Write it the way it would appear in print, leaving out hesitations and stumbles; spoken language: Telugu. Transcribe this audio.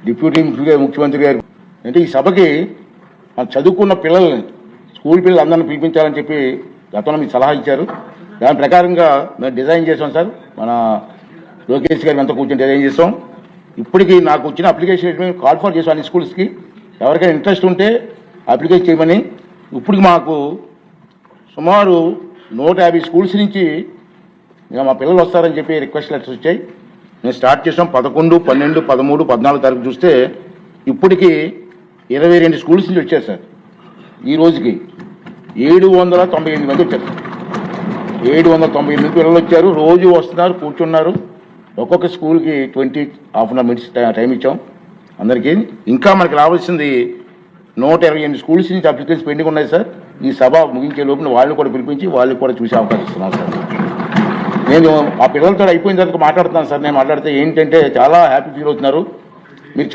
డిప్యూటీ ముఖ్యమంత్రి గారు అంటే ఈ సభకి మన చదువుకున్న పిల్లల్ని స్కూల్ పిల్లలు అందరిని పిలిపించాలని చెప్పి గతంలో మీకు సలహా ఇచ్చారు. దాని ప్రకారంగా మేము డిజైన్ చేసాం సార్. మన లోకేష్ గారు అంతా కూర్చొని డిజైన్ చేసాం. ఇప్పటికీ నాకు వచ్చిన అప్లికేషన్ కాల్ ఫర్ చేసాం అన్ని స్కూల్స్కి. ఎవరికైనా ఇంట్రెస్ట్ ఉంటే అప్లికేషన్ చేయమని. ఇప్పటికి మాకు సుమారు 150 స్కూల్స్ నుంచి ఇంకా మా పిల్లలు వస్తారని చెప్పి రిక్వెస్ట్ లెటర్స్ వచ్చాయి. మేము స్టార్ట్ చేసాం 11, 12, 13, 14 తారీఖు చూస్తే ఇప్పటికీ 22 స్కూల్స్ నుంచి వచ్చారు సార్. ఈ రోజుకి 798 మంది వచ్చారు. 798 పిల్లలు వచ్చారు. రోజు వస్తున్నారు, కూర్చున్నారు. ఒక్కొక్క స్కూల్కి 20 half an hour minutes time ఇచ్చాం అందరికీ. ఇంకా మనకి రావాల్సింది 128 స్కూల్స్ నుంచి అప్లికేషన్స్ పెండింగ్ ఉన్నాయి సార్. ఈ సభ ముగించే లోపల వాళ్ళని కూడా పిలిపించి వాళ్ళకి కూడా చూసే అవకాశం ఇస్తున్నాం సార్. నేను ఆ పిల్లలతో అయిపోయిన తర్వాత మాట్లాడుతున్నాను సార్. నేను మాట్లాడితే ఏంటంటే చాలా హ్యాపీ ఫీల్ అవుతున్నారు. మీరు